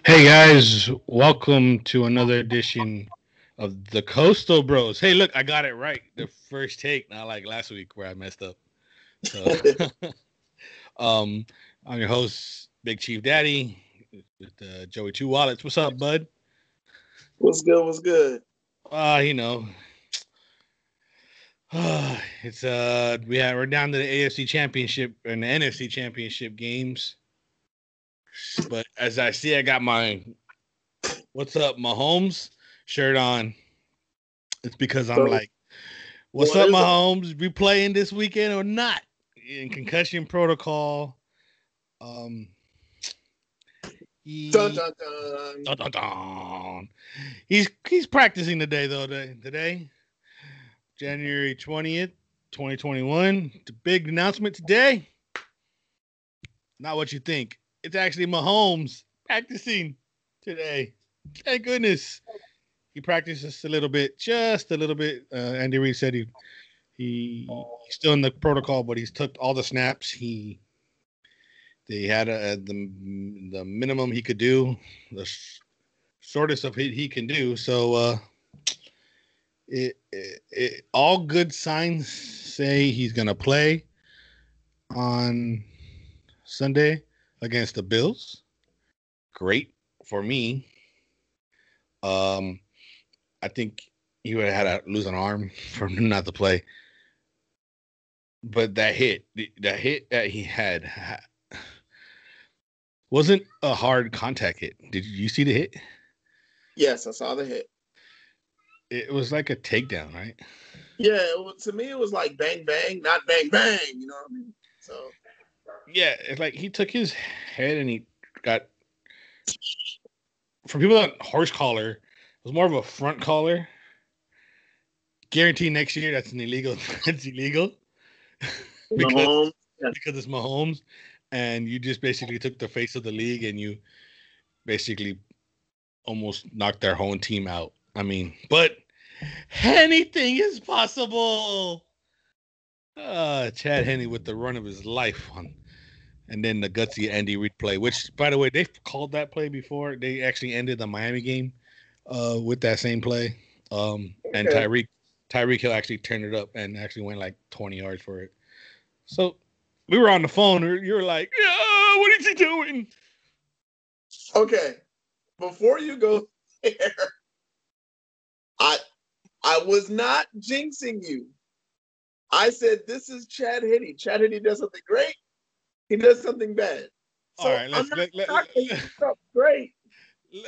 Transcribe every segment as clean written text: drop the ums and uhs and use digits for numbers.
Hey guys, welcome to another edition of the Coastal Bros. Hey, look, I got it right the first take, not like last week where I messed up. So, um, I'm your host, Big Chief Daddy, with Joey Two Wallets. What's up, bud? What's good? What's good? Uh, you know, it's we're down to the AFC Championship and the NFC Championship games. But as I see, I got my "What's up, Mahomes" shirt on. It's because I'm So, like, what's what up, is it? Mahomes? We playing this weekend or not? In concussion protocol. Um, Dun he dun dun. dun, dun, dun. He's practicing today though. Today, January 20th, 2021. The big announcement today. Not what you think. It's actually Mahomes practicing today. Thank goodness. He practices a little bit, just a little bit. Andy Reid said he's still in the protocol, but he's took all the snaps. They had the minimum he could do, the shortest of he can do. So all good signs say he's gonna play on Sunday against the Bills. Great for me. Um, I think he would have had to lose an arm for him not to play. But that hit that he had wasn't a hard contact hit. Did you see the hit? Yes, I saw the hit. It was like a takedown, right? Yeah, to me it was like bang bang, not bang bang. You know what I mean? So Yeah, it's like he took his head and he got, for people that horse collar, it was more of a front collar. Guarantee next year that's an illegal. That's illegal because Mahomes. Yeah. because it's Mahomes, and you just basically took the face of the league and you basically almost knocked their whole team out. I mean, but anything is possible. Chad Henne with the run of his life on, and then the gutsy Andy Reid play, which, by the way, they've called that play before. They actually ended the Miami game with that same play. And Okay. Tyreek Hill actually turned it up and actually went like 20 yards for it. So we were on the phone. You were like, "Yeah, what is he doing?" Okay. Before you go there, I I was not jinxing you. I said this is Chad Henne. Chad Henne does something great. He does something bad. All So right, I'm not shocked that he did something great.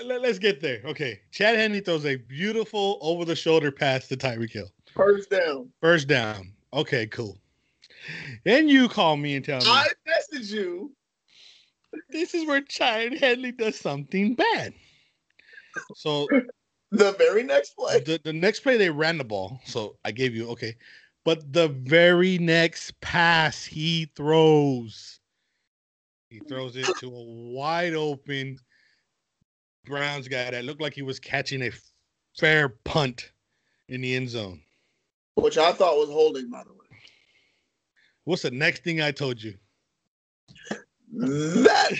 let's get there. Okay, Chad Henne throws a beautiful over the shoulder pass to Tyreek Hill. First down. First down. Okay, cool. Then you call me and tell I me messaged you. this is where Chad Henne does something bad. So The very next play. the next play they ran the ball. So I gave you okay, but the very next pass he throws it to a wide open Browns guy that looked like he was catching a fair punt in the end zone. Which I thought was holding, by the way. What's the next thing I told you? That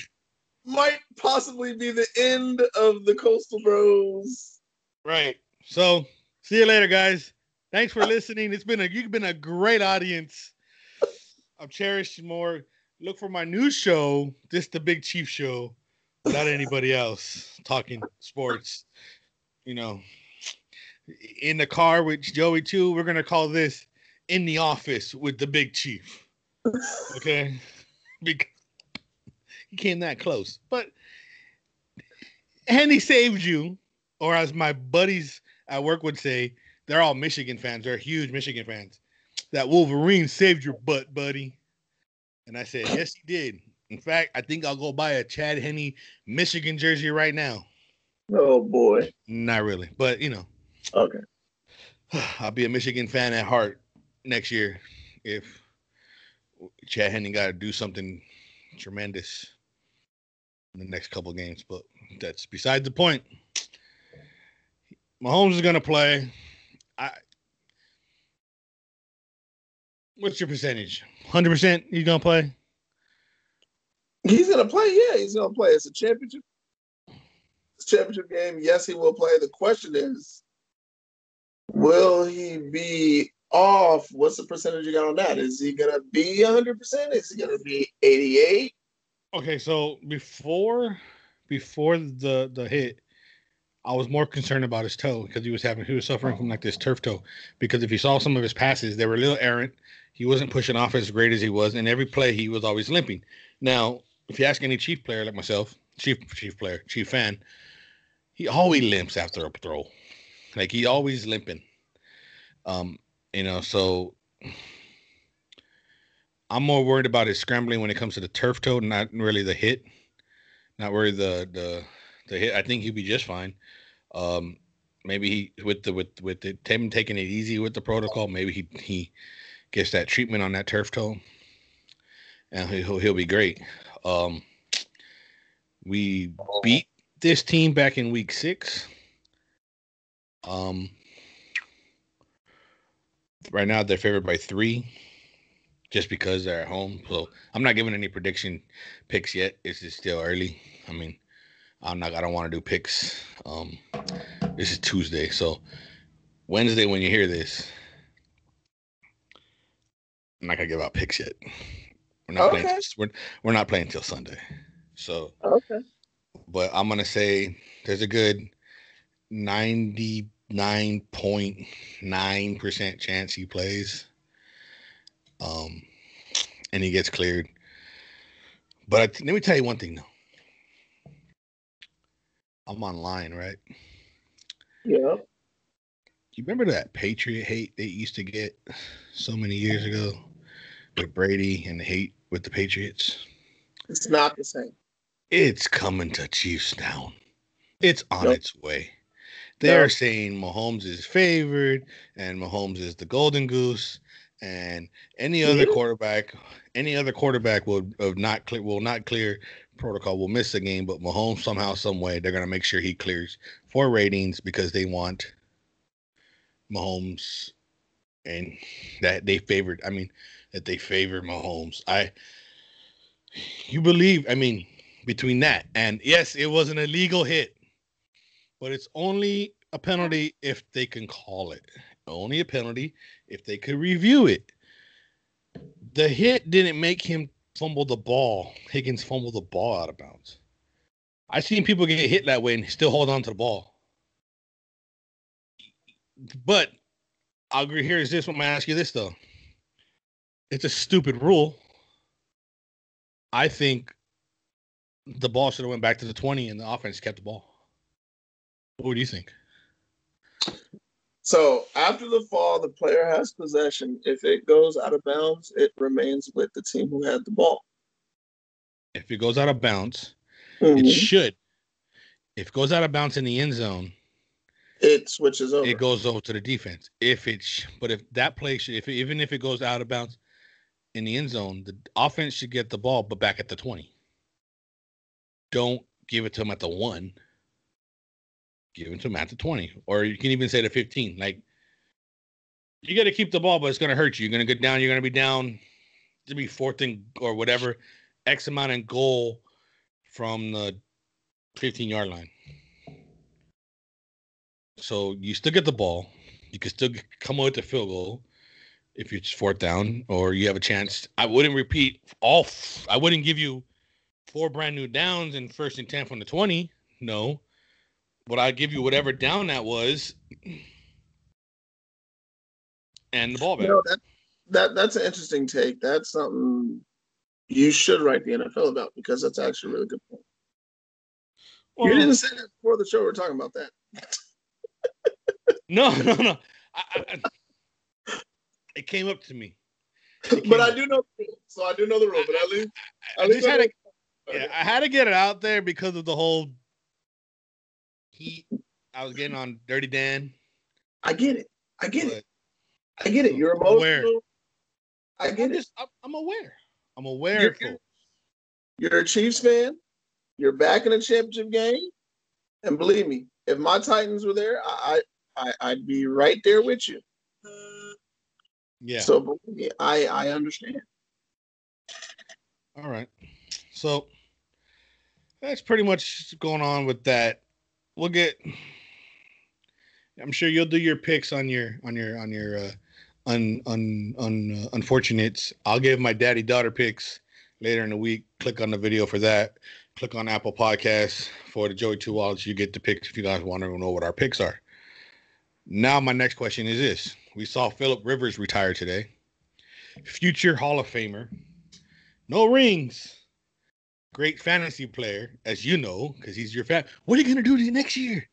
might possibly be the end of the Coastal Bros. Right. So see you later, guys. Thanks for listening. You've been a great audience. I've cherished you more. Look for my new show, This the Big Chief Show, without anybody else talking sports. You know, in the car with Joey too. We're gonna call this In the Office with the Big Chief. Okay, because he came that close, but and he saved you, or as my buddies at work would say, they're all Michigan fans. They're huge Michigan fans. That Wolverine saved your butt, buddy. And I said, yes, he did. In fact, I think I'll go buy a Chad Henne Michigan jersey right now. Oh boy. Not really, but Okay. I'll be a Michigan fan at heart next year if Chad Henne got to do something tremendous in the next couple games. But that's beside the point. Mahomes is going to play. I. What's your percentage? 100% he's going to play? He's gonna play, yeah, he's gonna play. It's a championship. championship game, yes, he will play. The question is, will he be off? What's the percentage you got on that? Is he going to be 100%? Is he going to be 88? Okay, so before the hit, I was more concerned about his toe because he was suffering from like this turf toe. Because if you saw some of his passes, they were a little errant. He wasn't pushing off as great as he was, and every play he was always limping. Now, if you ask any Chief player like myself, Chief fan, he always limps after a throw. Like he always limping. Um, so I'm more worried about his scrambling when it comes to the turf toe, not really the hit. Not worried the hit. I think he'll be just fine. Maybe he with him taking it easy with the protocol. Maybe he gets that treatment on that turf toe, and he'll be great. We beat this team back in week 6. Right now they're favored by 3, just because they're at home. So I'm not giving any prediction picks yet. It's just still early. I mean, I don't want to do picks. This is Tuesday, so Wednesday when you hear this, I'm not gonna give out picks yet. We're not playing. We're not playing till Sunday. So but I'm gonna say there's a good 99.9% chance he plays. And he gets cleared. But let me tell you one thing though. I'm online, right? Yeah. You remember that Patriot hate they used to get so many years ago with Brady and the hate with the Patriots? It's not the same. It's coming to Chiefs now. It's on its way. They're saying Mahomes is favored and Mahomes is the golden goose, and any other quarterback will not clear protocol, will miss a game, but Mahomes somehow, some way, they're gonna make sure he clears for ratings because they want Mahomes, and that they favor Mahomes. Between that and yes, it was an illegal hit, but it's only a penalty if they can call it. Only a penalty if they could review it. The hit didn't make him fumble the ball. Higgins fumbled the ball out of bounds. I've seen people get hit that way and still hold on to the ball. But I'll agree. Here's this. I'm going to ask you this, though. It's a stupid rule. I think the ball should have went back to the 20 and the offense kept the ball. What do you think? So after the fall, the player has possession. If it goes out of bounds, it remains with the team who had the ball. If it goes out of bounds, it should. If it goes out of bounds in the end zone, it switches over. It goes over to the defense. But if that play even if it goes out of bounds in the end zone, the offense should get the ball, but back at the 20. Don't give it to them at the 1. Give it to them at the 20, or you can even say the 15. Like, you got to keep the ball, but it's going to hurt you. You're going to get down. You're going to be down. To be 4th and or whatever, X amount in goal from the 15-yard line. So you still get the ball. You can still come out with the field goal if it's 4th down, or you have a chance. I wouldn't I wouldn't give you 4 brand new downs and 1st and 10 from the 20. No. But I'd give you whatever down that was and the ball back. That's an interesting take. That's something you should write the NFL about, because that's actually a really good point. Well, you didn't say that before the show. We're talking about that. No. It came up to me. But I do know the rule. So I do know the rule. But I had to get it out there because of the whole heat I was getting on Dirty Dan. I get it. You're emotional. Aware. I get it. I'm aware. I'm aware. You're a Chiefs fan. You're back in a championship game. And believe me, if my Titans were there, I'd be right there with you. Yeah. So believe me, I understand. All right. So that's pretty much going on with that. we'll get. I'm sure you'll do your picks on your unfortunates. I'll give my daddy daughter picks later in the week. Click on the video for that. Click on Apple Podcasts for the Joey Two Wallets. You get the picks if you guys want to know what our picks are. Now my next question is this: we saw Phillip Rivers retire today, future Hall of Famer, no rings, great fantasy player, as you know, because he's your fan. What are you gonna do next year?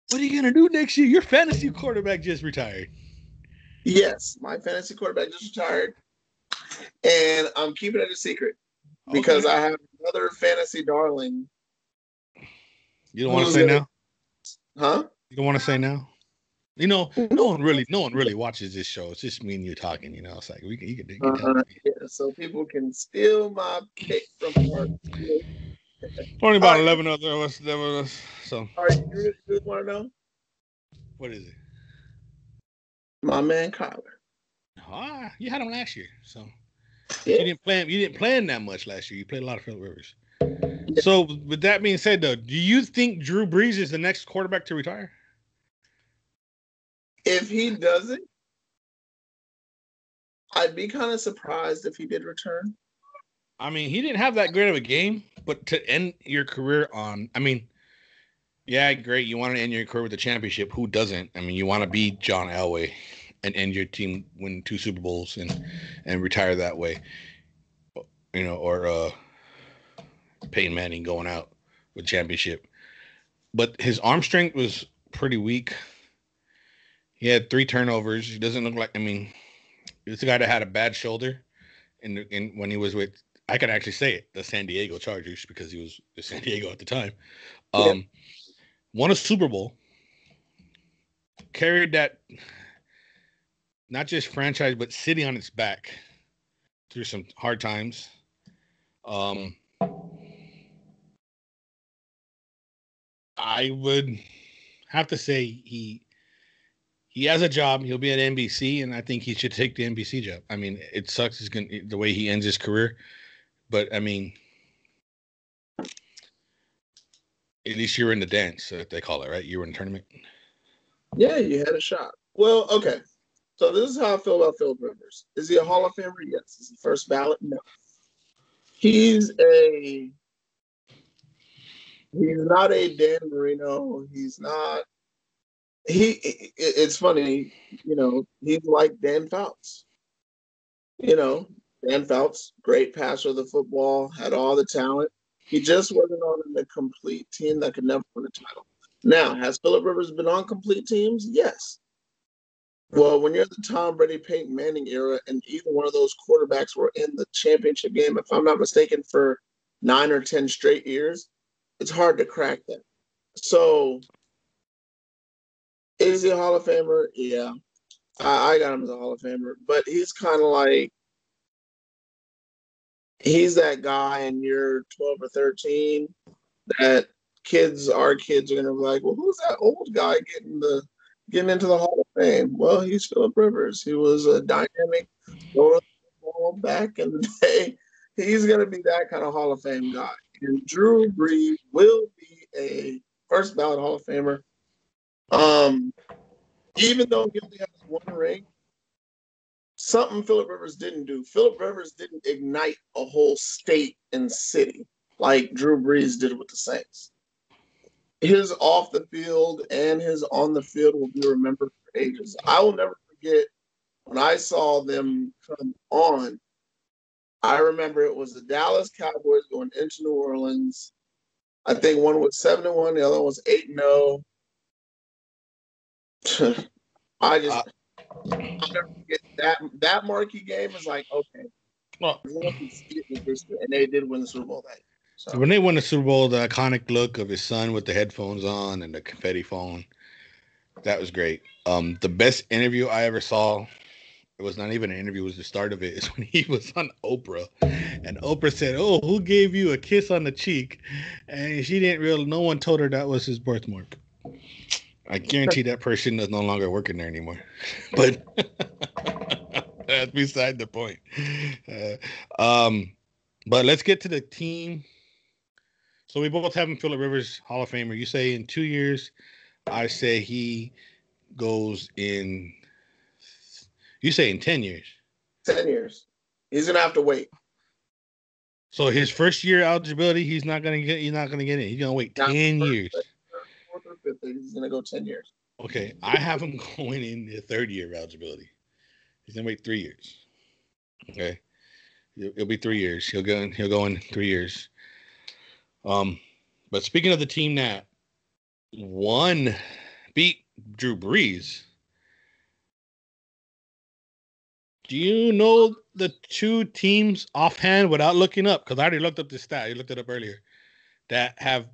What are you gonna do next year? Your fantasy quarterback just retired. Yes, my fantasy quarterback just retired, and I'm keeping it a secret because Okay. I have another fantasy darling. You don't want to say now? Huh? You don't want to say now? You know, no No. one really watches this show. It's just me and you talking. You know, it's like you can tell. Yeah, so people can steal my pick from our. Only All about right, 11 of us. So all right. You really want to know? what is it? My man Kyler. You had him last year. So but Yeah. you didn't play him. You didn't play him that much last year. You played a lot of Phillip Rivers. So with that being said, though, do you think Drew Brees is the next quarterback to retire? If he doesn't, I'd be kind of surprised if he did return. I mean, he didn't have that great of a game, but to end your career on, I mean, yeah, great. You want to end your career with a championship. Who doesn't? I mean, you want to be John Elway and end your team, win 2 Super Bowls, and retire that way. You know, or Peyton Manning going out with championship. But his arm strength was pretty weak. He had 3 turnovers. He doesn't look like. I mean, it's a guy that had a bad shoulder, in when he was with. I can actually say it, the San Diego Chargers, because he was with San Diego at the time. Yeah. Um, won a Super Bowl, carried that not just franchise but city on its back through some hard times. Um, I would have to say he has a job. He'll be at NBC, and I think he should take the NBC job. I mean, it sucks the way he ends his career, but I mean, at least you're in the dance, they call it, right? You were in the tournament. Yeah, you had a shot. Well, okay. So this is how I feel about Phillip Rivers. Is he a Hall of Famer? Yes. Is he first ballot? No. He's a he's not a Dan Marino. He's not it's funny, he's like Dan Fouts. You know, Dan Fouts, great passer of the football, had all the talent. He just wasn't on a complete team that could never win a title. Now, has Phillip Rivers been on complete teams? Yes. Well, when you're in the Tom Brady, Peyton Manning era, and either one of those quarterbacks were in the championship game, if I'm not mistaken, for 9 or 10 straight years, it's hard to crack that. So, is he a Hall of Famer? Yeah, I got him as a Hall of Famer, but he's kind of like he's that guy in year 12 or 13 that our kids are gonna be like, well, who's that old guy getting into the Hall of Fame? Well, he's Phillip Rivers. He was a dynamic thrower ball back in the day. He's gonna be that kind of Hall of Fame guy. And Drew Brees will be a first ballot Hall of Famer. Even though he only has 1 ring, something Phillip Rivers didn't do. Phillip Rivers didn't ignite a whole state and city like Drew Brees did with the Saints. His off the field and his on the field will be remembered for ages. I will never forget when I saw them come on. I remember it was the Dallas Cowboys going into New Orleans. I think one was 7-1, the other one was 8-0. I just I'll never forget that marquee game is like, okay, Well, and they did win the Super Bowl that year. So when they won the Super Bowl, the iconic look of his son with the headphones on and the confetti phone, that was great. The best interview I ever saw, it was not even an interview, it was the start of it, is when he was on Oprah. And Oprah said, "Oh, who gave you a kiss on the cheek?" And she didn't realize, no one told her that was his birthmark. I guarantee that person is no longer working there anymore. But that's beside the point. Uh, um, but let's get to the team So we both have him Phillip Rivers Hall of Famer. You say in 2 years. I say he goes in. You say in 10 years. 10 years. He's gonna have to wait. So his first year eligibility, he's not gonna get. He's not gonna get in. He's gonna wait 10 years. Fourth or fifth, he's gonna go 10 years. Okay, I have him going in the third year of eligibility. He's gonna wait 3 years. Okay, it'll be 3 years. He'll go in 3 years. But speaking of the team that beat Drew Brees, do you know the two teams offhand without looking up? Because I already looked up this stat. You looked it up earlier. That have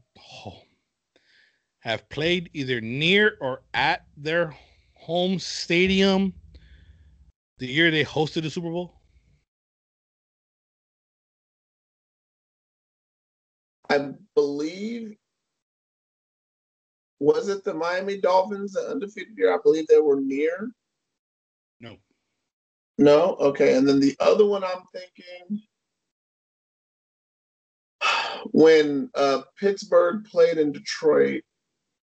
played either near or at their home stadium the year they hosted the Super Bowl? I believe, was it the Miami Dolphins, the undefeated year? I believe they were near. No. No? Okay. And then the other one I'm thinking, when Pittsburgh played in Detroit,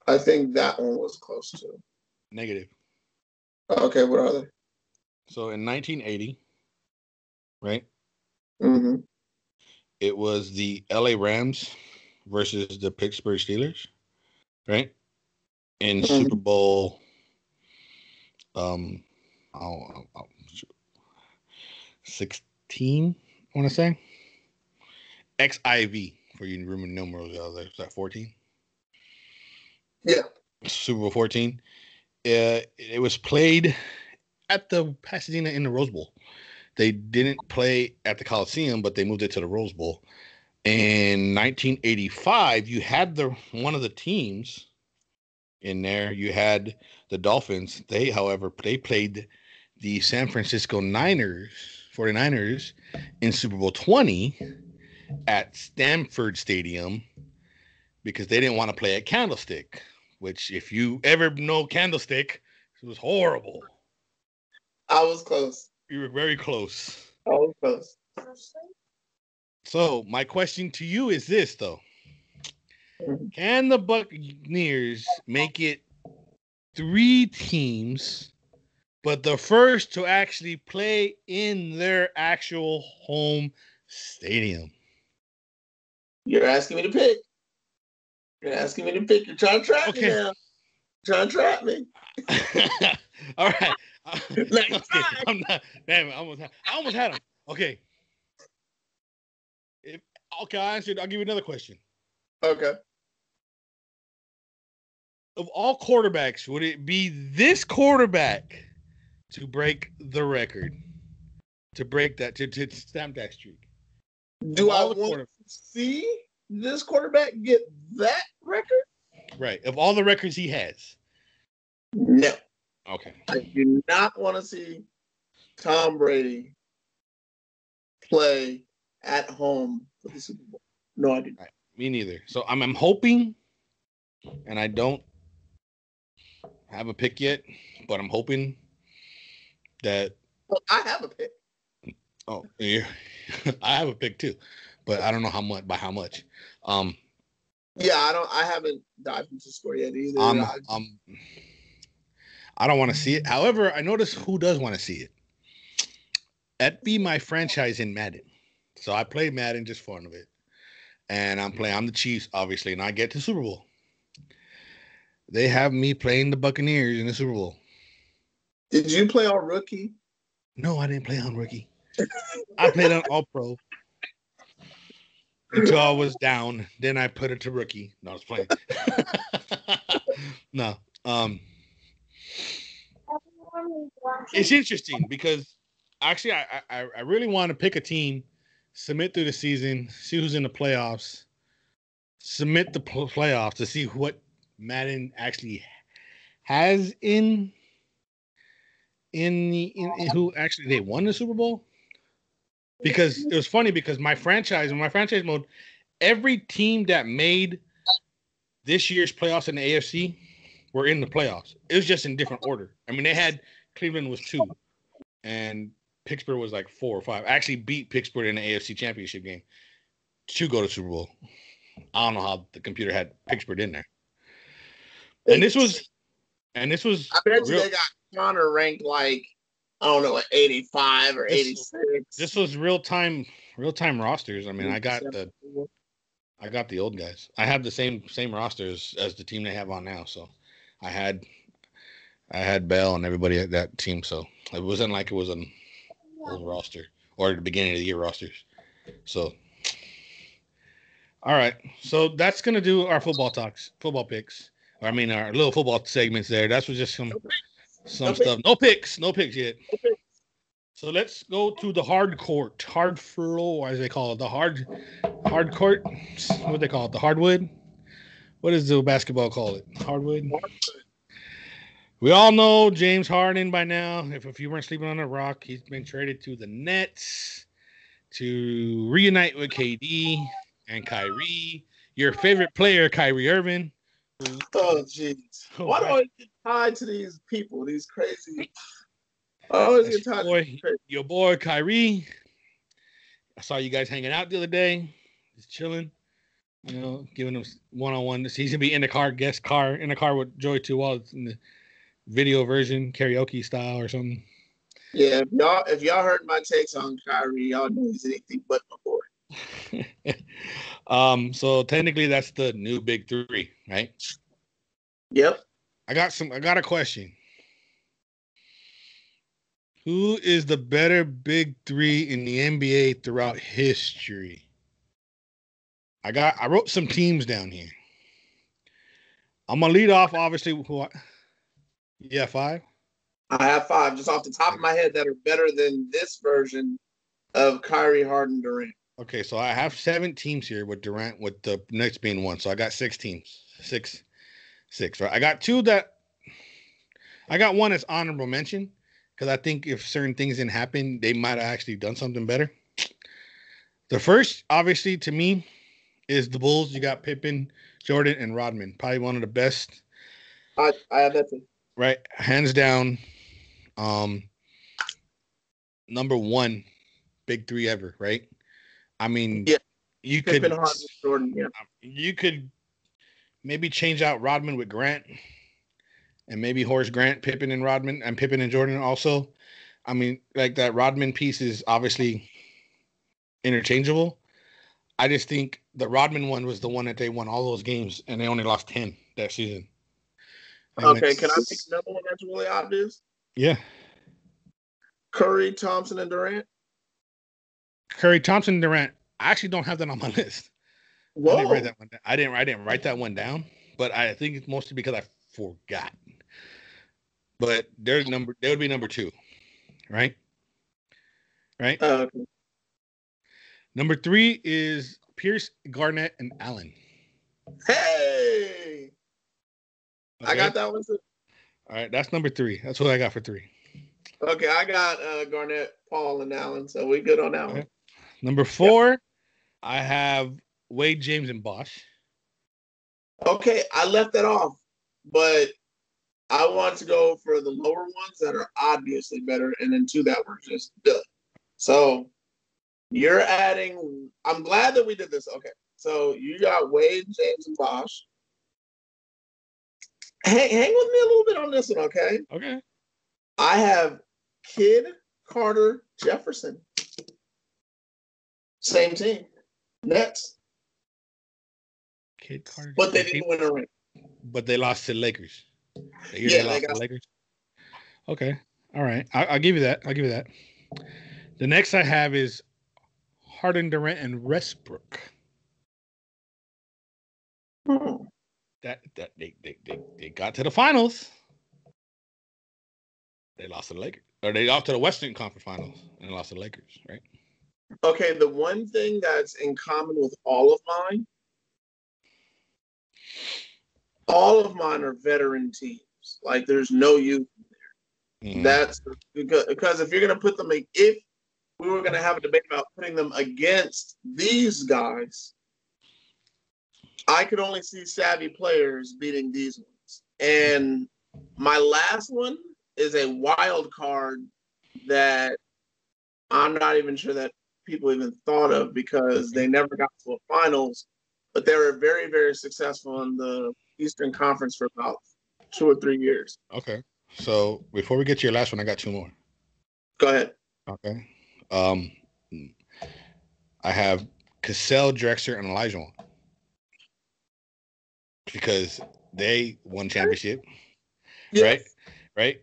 I think that one was close to. Negative. Okay, what are they? So in 1980, right? Mm-hmm. It was the LA Rams versus the Pittsburgh Steelers, right? In Super Bowl 16, I want to say. XIV for you Roman numerals out there. Is that 14? Yeah. Super Bowl 14. It was played at the Pasadena in the Rose Bowl. They didn't play at the Coliseum, but they moved it to the Rose Bowl. In 1985, you had one of the teams in there. You had the Dolphins. However, played the San Francisco 49ers in Super Bowl 20 at Stamford Stadium because they didn't want to play at Candlestick, which if you ever know Candlestick, it was horrible. I was close. You were very close. I was close. So my question to you is this, though. Can the Buccaneers make it 3 teams, but the first to actually play in their actual home stadium? You're asking me to pick. You're asking me to pick. You're trying to trap me now. You're trying to trap me. All right. Okay. I'm not. Damn it! I almost had him. Okay. Okay, I'll answer. I'll give you another question. Okay. Of all quarterbacks, would it be this quarterback to break the record? To break that, to stamp that streak? Do I want to see this quarterback get that record? Right. Of all the records he has. No. Okay. I do not want to see Tom Brady play at home for the Super Bowl. No, I do not. Right. Me neither. So I'm hoping, and I don't have a pick yet, but I'm hoping that. Well, I have a pick. Oh, yeah. I have a pick too, but I don't know how much. By how much? Yeah, I haven't dived into the score yet either. I don't want to see it. However, I notice who does want to see it. That'd be my franchise in Madden. So I play Madden just for fun of it, and I'm the Chiefs, obviously, and I get to Super Bowl. They have me playing the Buccaneers in the Super Bowl. Did you play on rookie? No, I didn't play on rookie. I played on All Pro until I was down. Then I put it to rookie. No, I was playing. No. It's interesting because actually I really want to pick a team, submit through the season, see who's in the playoffs, submit the playoffs to see what Madden actually has in who actually they won the Super Bowl. Because it was funny because in my franchise mode, every team that made this year's playoffs in the AFC were in the playoffs. It was just in different order. I mean, they had Cleveland was 2, and Pittsburgh was like 4 or 5. I actually beat Pittsburgh in the AFC Championship game to go to Super Bowl. I don't know how the computer had Pittsburgh in there. And this was I bet you they got Connor ranked like, I don't know, like 85 or 86. This was real time rosters. I mean, I got the old guys. I have the same rosters as the team they have on now. So I had Bell and everybody at that team. So it wasn't like it was an old roster or the beginning of the year rosters. So all right. So that's gonna do our football picks. Or, I mean, our little football segments there. That's just some stuff. No picks yet. So let's go to the hard floor, as they call it, the hard court. What do they call it? The hardwood. What does the basketball call it? Hardwood. We all know James Harden by now. If you weren't sleeping on a rock, he's been traded to the Nets to reunite with KD and Kyrie. Your favorite player, Kyrie Irving. Oh, jeez. Why do I get tied to these people, these crazy? I always get tied to these crazy. Your boy, Kyrie. I saw you guys hanging out the other day. Just chilling. You know, giving him one-on-one. He's going to be in the car, in the car with Joy too, while it's in the video version, karaoke style or something. Yeah, if y'all heard my takes on Kyrie, y'all know he's anything but my boy. So technically that's the new big three, right? Yep. I got a question. Who is the better big three in the NBA throughout history? I wrote some teams down here. I'm gonna lead off, obviously. Yeah, 5. I have 5 just off the top of my head that are better than this version of Kyrie, Harden, Durant. Okay, so I have 7 teams here with Durant, with the Knicks being 1. So I got 6 teams. Six, right? I got 2 that I got 1 as honorable mention because I think if certain things didn't happen, they might have actually done something better. The first, obviously, to me, is the Bulls. You got Pippen, Jordan, and Rodman. Probably one of the best. I have that too. Right, hands down. Number 1 big three ever, right? I mean, yeah, you Pippen, could Harden, Jordan, yeah. You could maybe change out Rodman with Grant, and maybe Horace Grant, Pippen and Rodman, and Pippen and Jordan also. I mean, like that Rodman piece is obviously interchangeable. I just think the Rodman one was the one that they won all those games, and they only lost 10 that season. Okay, can I pick another one that's really obvious? Yeah. Curry, Thompson, and Durant. Curry, Thompson, and Durant. I actually don't have that on my list. Whoa. I didn't write that one down. I didn't write that one down, but I think it's mostly because I forgot. But they would be number 2, right? Right. Okay. Number 3 is Pierce, Garnett, and Allen. Hey, okay. I got that one too. All right, that's number 3. That's what I got for 3. Okay, I got Garnett, Paul, and Allen, so we good on that one. Number 4, I have Wade, James, and Bosh. Okay, I left that off, but I want to go for the lower ones that are obviously better, and then 2 that were just duh. So you're adding. I'm glad that we did this. Okay, so you got Wade, James, and Bosh. Hang with me a little bit on this one, okay? Okay. I have Kidd, Carter, Jefferson. Same team. Nets. Kidd, Carter. But they didn't win a ring. But they lost to the Lakers. They lost to the Lakers. Okay. All right. I'll give you that. The next I have is Harden, Durant, and Westbrook. That they got to the finals. They lost to the Lakers. Or they lost to the Western Conference Finals and lost to the Lakers, right? Okay, the one thing that's in common with all of mine are veteran teams. Like there's no youth there. Mm-hmm. That's because if you're gonna put them, if we were gonna have a debate about putting them against these guys, I could only see savvy players beating these ones. And my last one is a wild card that I'm not even sure that people even thought of because they never got to a finals. but they were very, very successful in the Eastern Conference for about 2 or 3 years. Okay. So before we get to your last one, I got two more. Go ahead. Okay. I have Cassell, Drexler, and Elijah because they won championship. Yes. Right.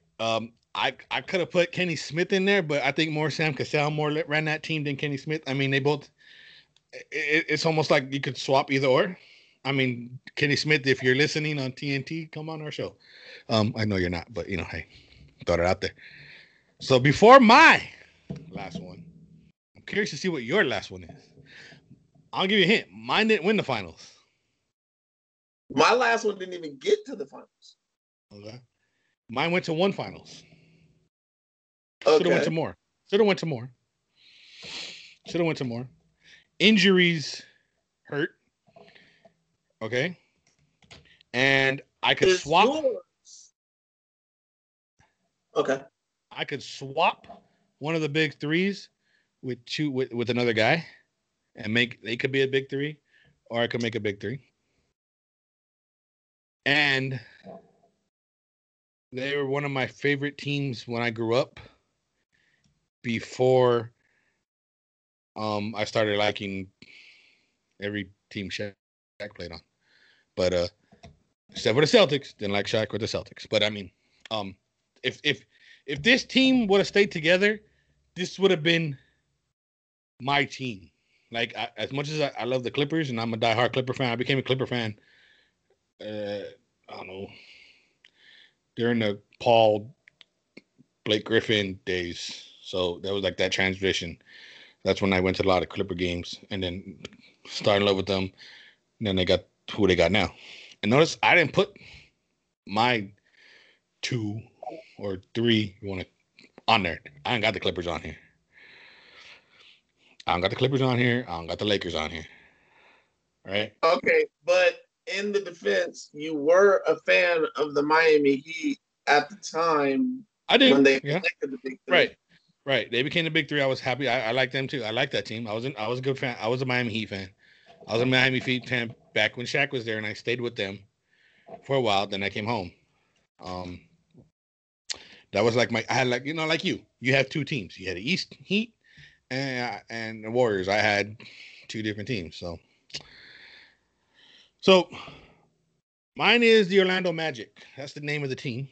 I could have put Kenny Smith in there, but I think more Sam Cassell ran that team than Kenny Smith. I mean, they both. It's almost like you could swap either or. I mean, Kenny Smith, if you're listening on TNT, come on our show. I know you're not, but hey, thought it out there. So before my last one, I'm curious to see what your last one is. I'll give you a hint. Mine didn't win the finals. My last one didn't even get to the finals. Okay. Mine went to one finals. Okay. Should have went to more. Injuries hurt. Okay. And I could swap. Yours. Okay. I could swap one of the big threes with another guy and they could be a big three, or I could make a big three. And they were one of my favorite teams when I grew up before I started liking every team Shaq played on. But except for the Celtics, didn't like Shaq with the Celtics. But I mean, if this team would have stayed together, this would have been my team. Like as much as I love the Clippers and I'm a diehard Clipper fan, I became a Clipper fan. I don't know, during the Paul Blake Griffin days. So that was like that transition. That's when I went to a lot of Clipper games and then started in love with them. And then they got who they got now. And notice I didn't put my 2 or 3 on there. I ain't got the Clippers on here. I don't got the Clippers on here. I don't got the Lakers on here. Right? Okay, but in the defense, you were a fan of the Miami Heat at the time. I did. When they connected the big three. Right. They became the big three. I was happy. I liked them too. I liked that team. I was a good fan. I was a Miami Heat fan. I was a Miami Heat fan back when Shaq was there, and I stayed with them for a while. Then I came home. That was like I had like you. You have two teams. You had the East Heat and the Warriors. I had two different teams. So mine is the Orlando Magic. That's the name of the team.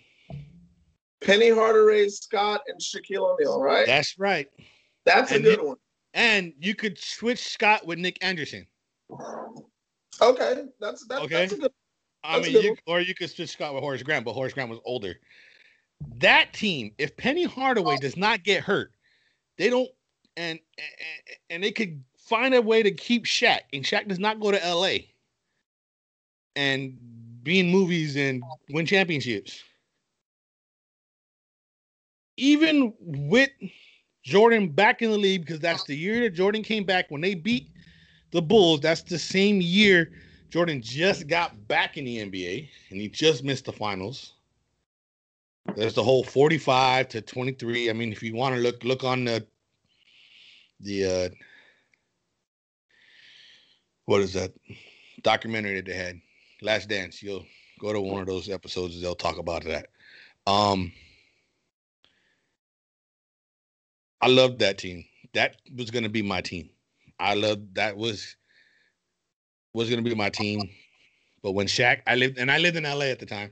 Penny Hardaway, Scott, and Shaquille O'Neal, right? That's right. That's a good one. And you could switch Scott with Nick Anderson. Okay, that's a good. Or you could switch Scott with Horace Grant, but Horace Grant was older. That team, if Penny Hardaway does not get hurt, they don't, and they could find a way to keep Shaq, and Shaq does not go to LA and be in movies and win championships. Even with Jordan back in the league, because that's the year that Jordan came back when they beat the Bulls. That's the same year Jordan just got back in the NBA, and he just missed the finals. There's the whole 45-23. I mean, if you want to look on the what is that documentary that they had, Last Dance, you'll go to one of those episodes. They'll talk about that. I loved that team. That was going to be my team. That was going to be my team. But when Shaq, I lived in LA at the time,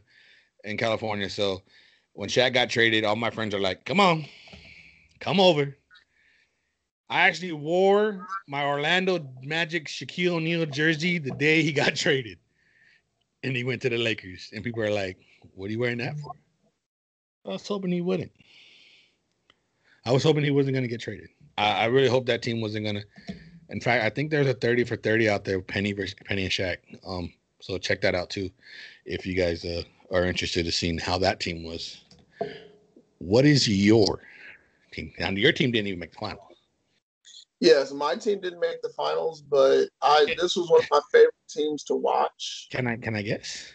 in California. So when Shaq got traded, all my friends are like, come on, come over. I actually wore my Orlando Magic Shaquille O'Neal jersey the day he got traded. And he went to the Lakers. And people are like, what are you wearing that for? I was hoping he wouldn't. I was hoping he wasn't going to get traded. I really hope that team wasn't going to. In fact, I think there's a 30 for 30 out there, Penny and Shaq. So check that out too, if you guys are interested in seeing how that team was. What is your team? Now, your team didn't even make the finals. Yes, my team didn't make the finals, but this was one of my favorite teams to watch. Can I guess?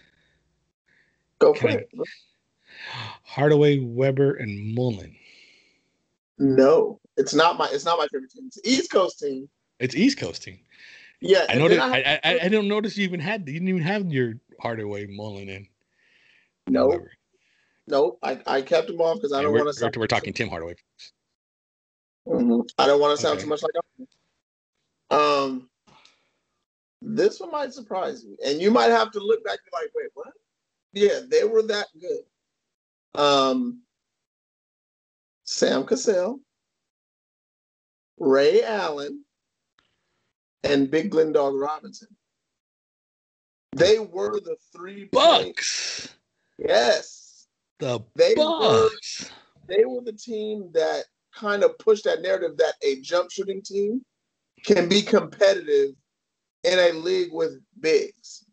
Go for it. Hardaway, Weber, and Mullen. No, it's not my favorite team. It's East Coast team. It's East Coast team. Yeah, I and then noticed. I don't notice you didn't even have your Hardaway, Mullen, and nope, whoever. nope. I kept them off because I And don't want to sound. we're talking Tim Hardaway. I don't want to sound too Okay. much like. This one might surprise you, and you might have to look back and be like, wait, what? Yeah, they were that good. Sam Cassell, Ray Allen, and Big Glenn Dog Robinson. They were the 3-point. Bucks. Yes, The they were. Bucks. They were the team that kind of pushed that narrative that a jump shooting team can be competitive in a league with bigs.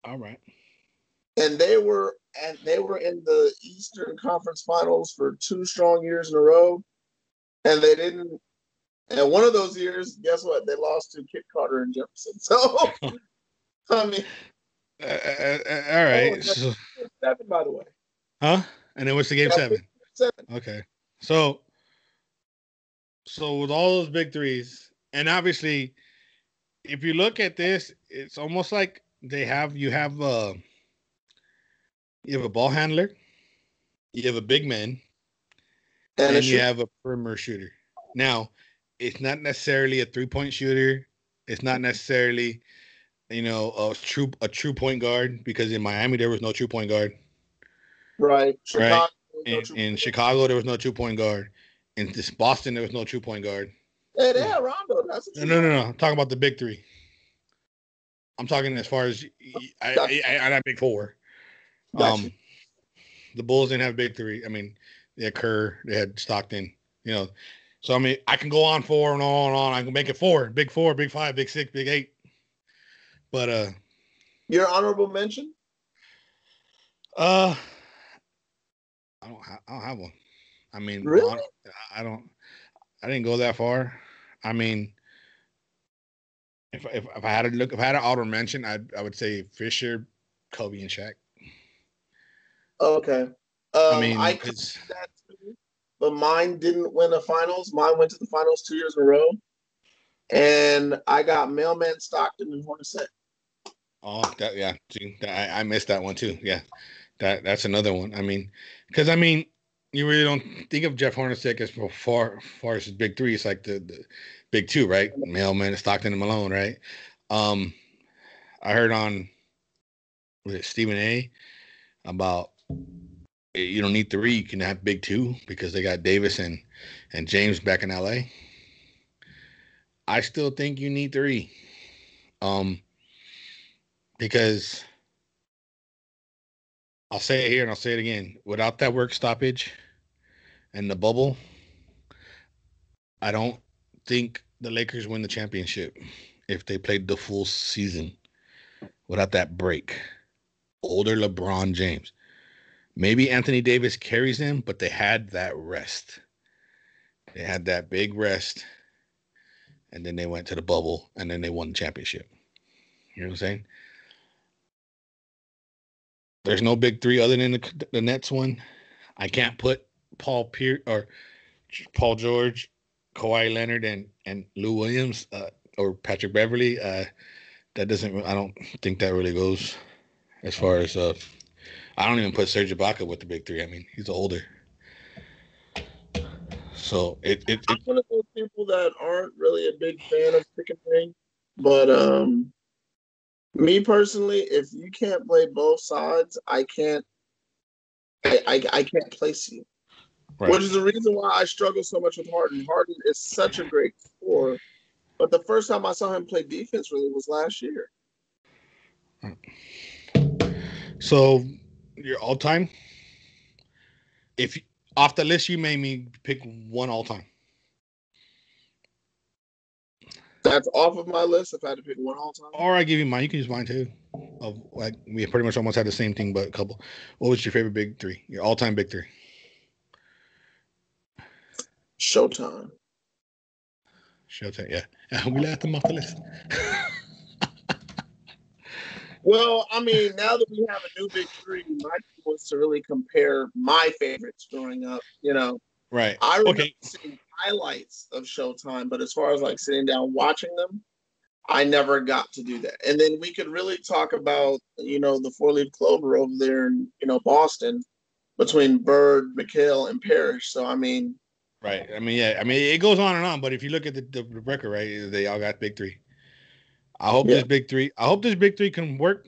All right. And they were in the Eastern Conference Finals for 2 strong years in a row, and they didn't. And one of those years, guess what? They lost to Kit Carter and Jefferson. So, I mean, All right. So, 7, by the way. huh? And then what's the game 7? 7. Okay. So with all those big threes, and obviously, if you look at this, it's almost like you have a ball handler, you have a big man, and you have a perimeter shooter. Now, it's not necessarily a 3-point shooter. It's not necessarily, a true point guard, because in Miami there was no true point guard. Right. Chicago. Right. In Chicago there was no true point guard. In Boston there was no true point guard. Hey, they had Rondo. That's a No. I'm talking about the big three. I'm talking as far as I big four. Gotcha. The Bulls didn't have big three. I mean, they had Kerr, they had Stockton. So I mean, I can go on 4 and on and on. I can make it 4, big 5, big 6, big 8. But your honorable mention? I don't have one. I mean, really? I didn't go that far. I mean, if I had to look, if I had an honorable mention, I would say Fisher, Kobe, and Shaq. Okay. I mean, I could see that too, but mine didn't win the finals. Mine went to the finals 2 years in a row, and I got Mailman Stockton and Hornacek. Oh, yeah. See, I missed that one too. Yeah, that's another one. I mean, because you really don't think of Jeff Hornacek as far as his big three. It's like the big two, right? Mailman, Stockton, and Malone, right? I heard on Stephen A. about you don't need 3, you can have big 2 because they got Davis and James back in LA. I still think you need 3. Because I'll say it here and I'll say it again. Without that work stoppage and the bubble, I don't think the Lakers win the championship if they played the full season without that break. Older LeBron James. Maybe Anthony Davis carries them, but they had that rest. They had that big rest, and then they went to the bubble, and then they won the championship. You know what I'm saying? There's no big 3 other than the Nets one. I can't put Paul George, Kawhi Leonard, and Lou Williams or Patrick Beverly. That doesn't. I don't think that really goes as far as. I don't even put Serge Ibaka with the big 3. I mean, he's older. So I'm one of those people that aren't really a big fan of pick and ring, but me personally, if you can't play both sides, I can't place you. Right. Which is the reason why I struggle so much with Harden. Harden is such a great scorer, but the first time I saw him play defense really was last year. So your all time, if off the list you made me pick one all time. That's off of my list. If I had to pick one all time, or I give you mine. You can use mine too. Of like we pretty much almost had the same thing, but a couple. What was your favorite big 3? Your all time big 3? Showtime. Yeah. We left them off the list. Well, I mean, now that we have a new big 3, my goal was to really compare my favorites growing up. Right. I remember seeing highlights of Showtime, but as far as like sitting down watching them, I never got to do that. And then we could really talk about, the four-leaf clover over there in, Boston between Bird, McHale, and Parrish. So, I mean. Right. I mean, yeah. I mean, it goes on and on, but if you look at the record, right, they all got big three. I hope this big three can work.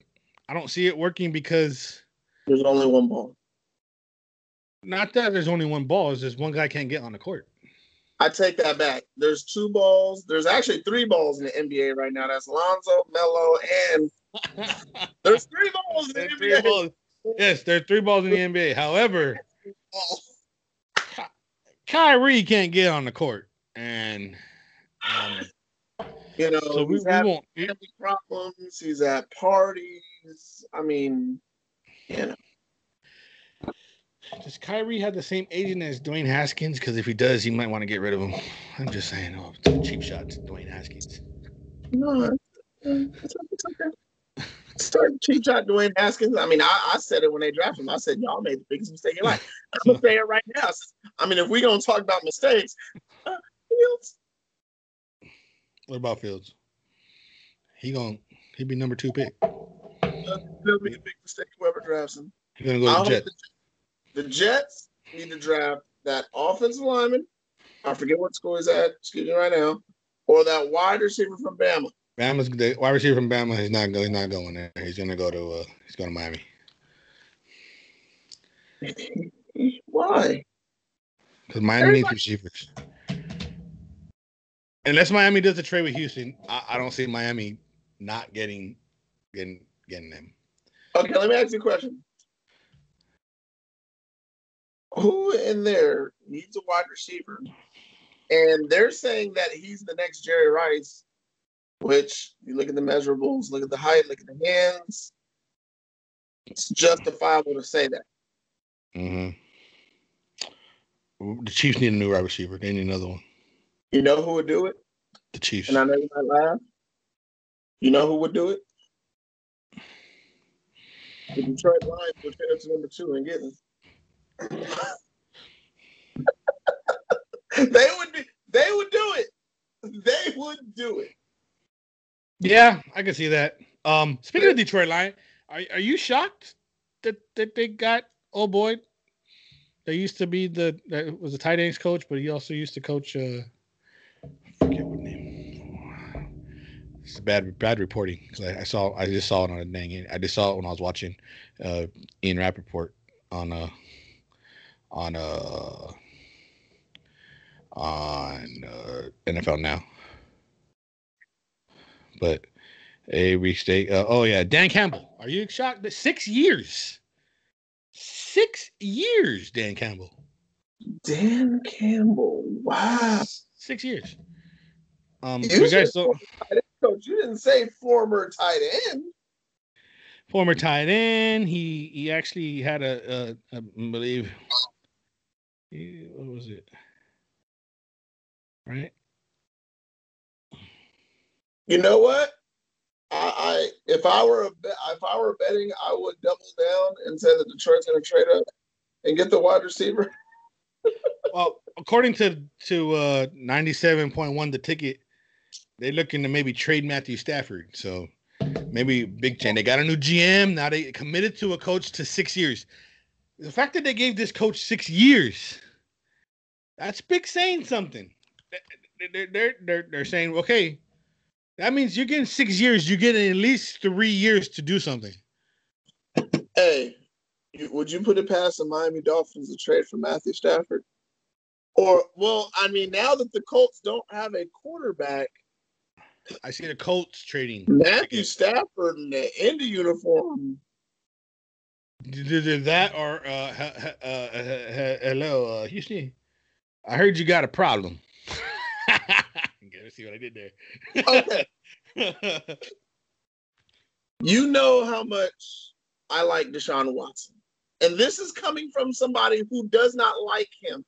I don't see it working because there's only one ball. Not that there's only one ball, it's just one guy can't get on the court. I take that back. There's two balls. There's actually three balls in the NBA right now. That's Lonzo, Melo, and there's three balls in the NBA. Yes, there's three balls in the NBA. However, Kyrie can't get on the court, and so we won't. Family problems. He's at parties. I mean, Does Kyrie have the same agent as Dwayne Haskins? Because if he does, he might want to get rid of him. I'm just saying, cheap shots, Dwayne Haskins. No, it's okay. Start cheap shot Dwayne Haskins. I mean, I said it when they drafted him. I said, y'all made the biggest mistake in life. I'm going to say it right now. I mean, if we're going to talk about mistakes, Fields. What about Fields? He be number 2 pick. It'll be a big mistake whoever drafts him. He's going to go to the Jets. The Jets need to draft that offensive lineman. I forget what school he's at. Excuse me right now. Or that wide receiver from Bama. The wide receiver from Bama is not going there. He's going to go to Miami. Why? Because Miami needs receivers. Unless Miami does a trade with Houston, I don't see Miami not getting them. Okay, let me ask you a question. Who in there needs a wide receiver? And they're saying that he's the next Jerry Rice, which you look at the measurables, look at the height, look at the hands. It's justifiable to say that. Mm-hmm. The Chiefs need a new wide receiver. They need another one. You know who would do it? The Chiefs. And I know you might laugh. You know who would do it? The Detroit Lions would fit up to number 2 and get him. They would do it. They would do it. Yeah, I can see that. Speaking of Detroit Lions, are you shocked that they got old boy? They used to be that was a tight ends coach, but he also used to coach. I forget what name. It's bad reporting. I just saw it on a dang. I just saw it when I was watching Ian Rappaport on NFL Now. But a restate. Dan Campbell. Are you shocked that 6 years? 6 years, Dan Campbell. Dan Campbell. Wow. 6 years. You guys don't. Coach, you didn't say former tight end. Former tight end. He actually had I believe. What was it? Right. You know what? If I were betting, I would double down and say that Detroit's going to trade up and get the wide receiver. Well, according to 97.1 the ticket, they're looking to maybe trade Matthew Stafford. So maybe big change. They got a new GM. Now they committed to a coach to 6 years. The fact that they gave this coach 6 years, that's big saying something. They're saying, okay, that means you're getting 6 years. You're getting at least 3 years to do something. Hey, would you put it past the Miami Dolphins to trade for Matthew Stafford? Or, well, I mean, now that the Colts don't have a quarterback, I see the Colts trading Matthew Stafford in the Indy uniform. That or hello, Houston. I heard you got a problem. Gotta see what I did there. Okay. You know how much I like Deshaun Watson. And this is coming from somebody who does not like him.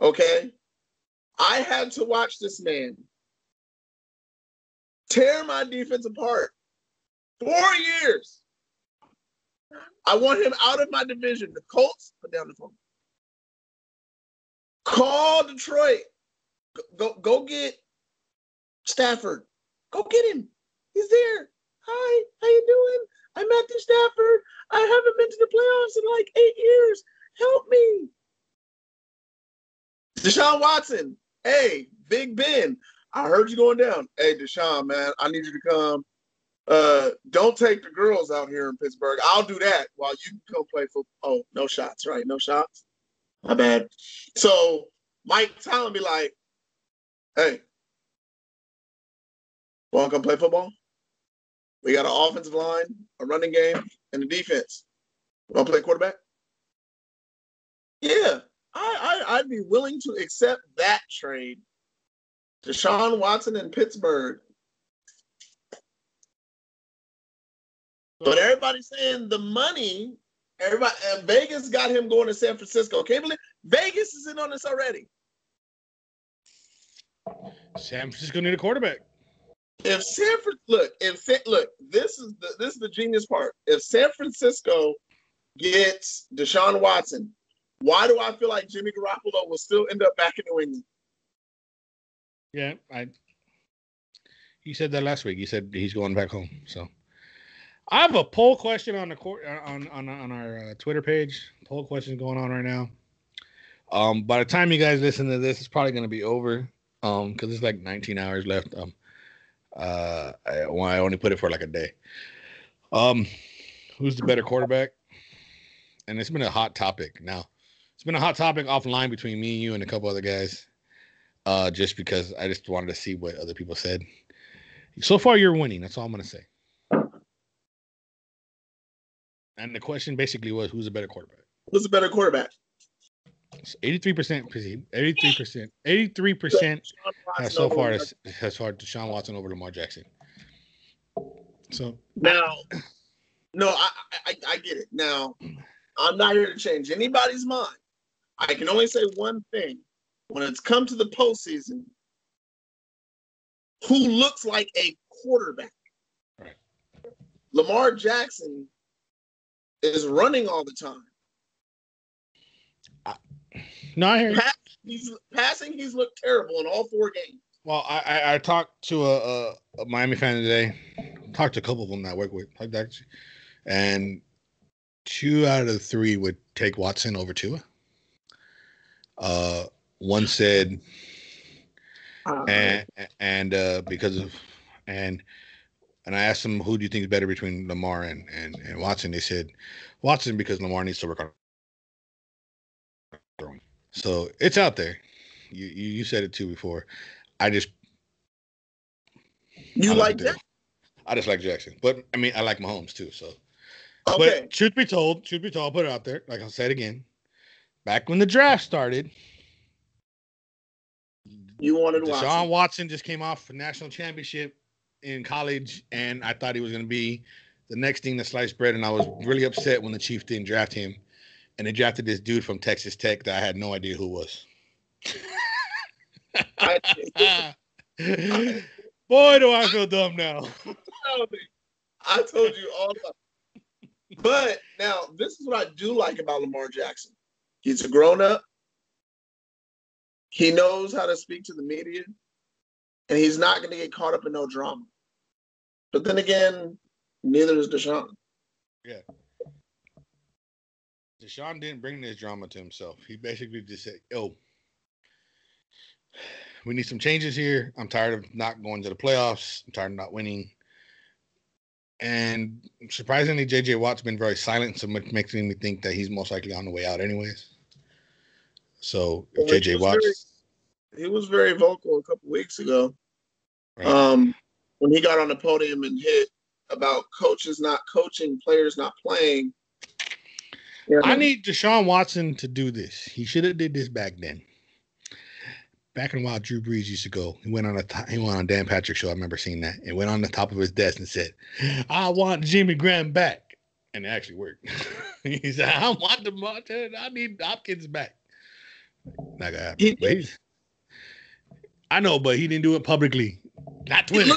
Okay? I had to watch this man tear my defense apart. 4 years. I want him out of my division. The Colts, put down the phone. Call Detroit Go get Stafford. Go get him. He's there. Hi, how you doing? I'm Matthew Stafford. I haven't been to the playoffs in like 8 years. Help me. Deshaun Watson. Hey, Big Ben. I heard you going down. Hey, Deshaun, man, I need you to come. Don't take the girls out here in Pittsburgh. I'll do that while you come play football. Oh, no shots, right? No shots. My bad. So Mike Tomlin be like, hey, want to come play football? We got an offensive line, a running game, and a defense. Want to play quarterback? Yeah, I'd be willing to accept that trade. Deshaun Watson in Pittsburgh. But everybody's saying the money. Everybody, Vegas got him going to San Francisco. Can't believe Vegas is in on this already. San Francisco need a quarterback. If this is the genius part. If San Francisco gets Deshaun Watson, why do I feel like Jimmy Garoppolo will still end up back in New England? Yeah, he said that last week. He said he's going back home. So I have a poll question on the on our Twitter page. Poll question going on right now. By the time you guys listen to this, it's probably going to be over. Because it's like 19 hours left. I only put it for like a day. Who's the better quarterback? And it's been a hot topic. Now, it's been a hot topic offline between me and you and a couple other guys. Just because I just wanted to see what other people said. So far, you're winning. That's all I'm going to say. And the question basically was, who's a better quarterback? Who's a better quarterback? 83%. 83% has so far Deshaun Watson over Lamar Jackson. So now, no, I get it. Now, I'm not here to change anybody's mind. I can only say one thing. When it's come to the postseason, who looks like a quarterback? Right. Lamar Jackson is running all the time. No, I hear you. Passing, he's looked terrible in all 4 games. Well, I talked to a Miami fan today. Talked to a couple of them that I work with, and 2 out of the 3 would take Watson over Tua. One said, and because of and I asked them, who do you think is better between Lamar and Watson? They said Watson because Lamar needs to work on throwing. So it's out there. You said it too before. I just like Jackson. I just like Jackson, but I mean I like Mahomes too. So, okay. But truth be told, I'll put it out there. Like I'll say it again. Back when the draft started, you wanted Deshaun Watson just came off a national championship in college, and I thought he was going to be the next thing to sliced bread. And I was really upset when the Chiefs didn't draft him. And they drafted this dude from Texas Tech that I had no idea who was. Boy, do I feel dumb now. I told you all about. But now, this is what I do like about Lamar Jackson. He's a grown-up. He knows how to speak to the media. And he's not going to get caught up in no drama. But then again, neither is Deshaun. Yeah. Deshaun didn't bring this drama to himself. He basically just said, yo, we need some changes here. I'm tired of not going to the playoffs. I'm tired of not winning. And surprisingly, J.J. Watt's been very silent, so it makes me think that he's most likely on the way out anyways. So if J.J. Watt... He was very vocal a couple weeks ago. Right. When he got on the podium and hit about coaches not coaching, players not playing. Yeah. I need Deshaun Watson to do this. He should have did this back then. Back in the while, Drew Brees used to go. He went on Dan Patrick show. I remember seeing that. And went on the top of his desk and said, "I want Jimmy Graham back," and it actually worked. He said, I need Hopkins back." Not gonna happen. I know, but he didn't do it publicly. Not Twitter.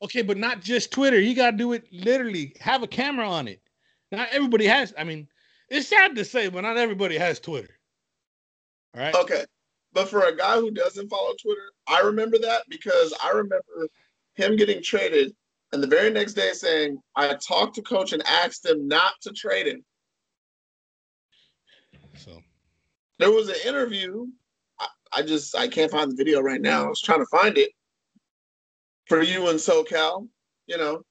Okay, but not just Twitter. You got to do it literally. Have a camera on it. Not everybody has. I mean, it's sad to say, but not everybody has Twitter. All right? Okay. But for a guy who doesn't follow Twitter, I remember that because I remember him getting traded and the very next day saying, I talked to coach and asked him not to trade him. So there was an interview. I can't find the video right now. I was trying to find it for you in SoCal, you know.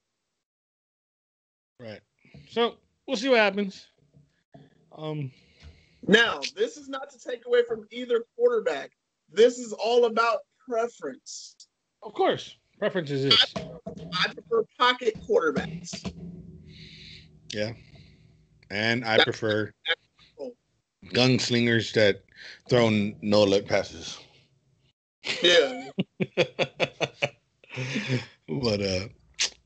Right. So we'll see what happens. Now, this is not to take away from either quarterback. This is all about preference. Of course, preference is this. I prefer pocket quarterbacks. Yeah, and I prefer gunslingers that throw no-look passes. Yeah. But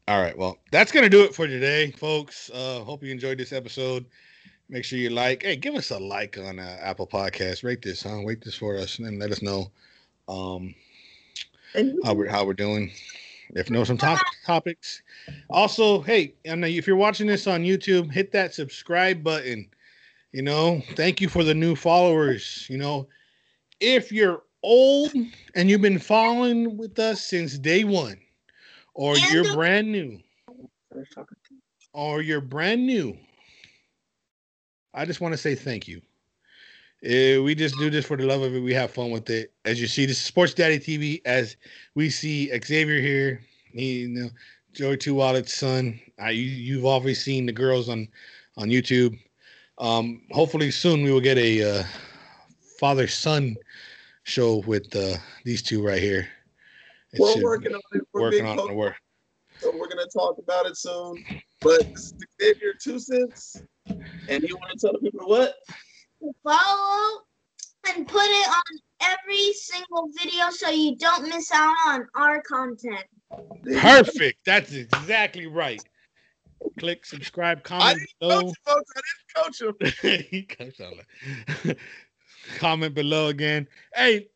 all right, well, that's gonna do it for today, folks. Hope you enjoyed this episode. Make sure you like. Hey, give us a like on Apple Podcasts. Rate this, rate this for us, and let us know how we're doing. If you know some topics. Also, hey, and if you're watching this on YouTube, hit that subscribe button. You know, thank you for the new followers. You know, if you're old and you've been following with us since day one, or you're brand new, I just want to say thank you. We just do this for the love of it. We have fun with it. As you see, this is Sports Daddy TV. As we see Xavier here, Joey Two Wallet's son. You've always seen the girls on YouTube. Hopefully soon we will get a father-son show with these two right here. We're working on it. So we're going to talk about it soon. But this is Xavier 2 cents. And you want to tell the people what? Follow and put it on every single video so you don't miss out on our content. Perfect. That's exactly right. Click, subscribe, comment below. I didn't coach him. He coached all. Comment below again. Hey,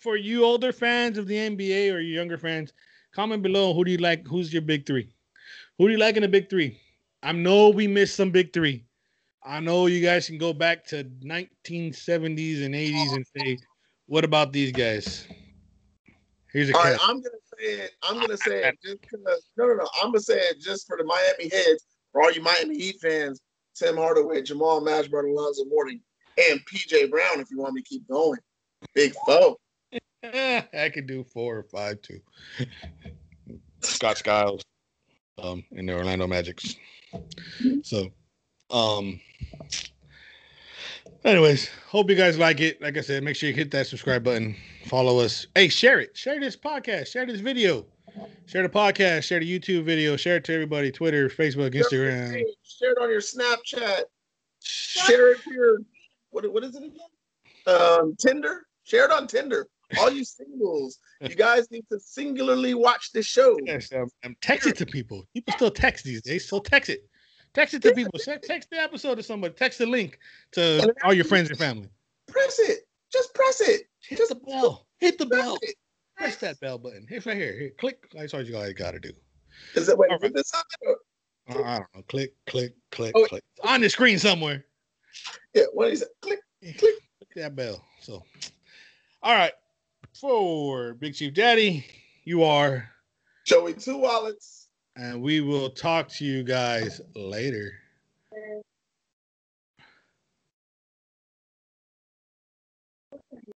for you older fans of the NBA or you younger fans, comment below. Who do you like? Who's your big three? Who do you like in the big three? I know we missed some big three. I know you guys can go back to 1970s and 80s and say, what about these guys? Here's a catch. All right, I'm gonna say it just because. No. I'm gonna say it just for the Miami heads, for all you Miami Heat fans. Tim Hardaway, Jamal Mashburn, Alonzo Mourning, and PJ Brown. If you want me to keep going, big foe. I could do 4 or 5 too. Scott Skiles, in the Orlando Magics. So, anyways, hope you guys like it. Like I said, make sure you hit that subscribe button. Follow us. Hey, share it. Share this podcast. Share this video. Share the podcast. Share the YouTube video. Share it to everybody. Twitter, Facebook, Instagram. Share it on your Snapchat. Share it to your what is it again? Tinder. Share it on Tinder. All you singles, you guys need to singularly watch the show. Yes, text it to people. People still text these days, so text it. Text it to people. Text the episode to somebody. Text the link to all your friends and family. Press it. Just press it. Hit the bell. Hit the bell. Press that bell button. It's right here. Here, click. That's all you guys got to do. Is it this side? I don't know. Click. It's on the screen somewhere. Yeah. What is it? Click. Click that bell. So, all right. For Big Chief Daddy, you are Joey Two Wallets. And we will talk to you guys later.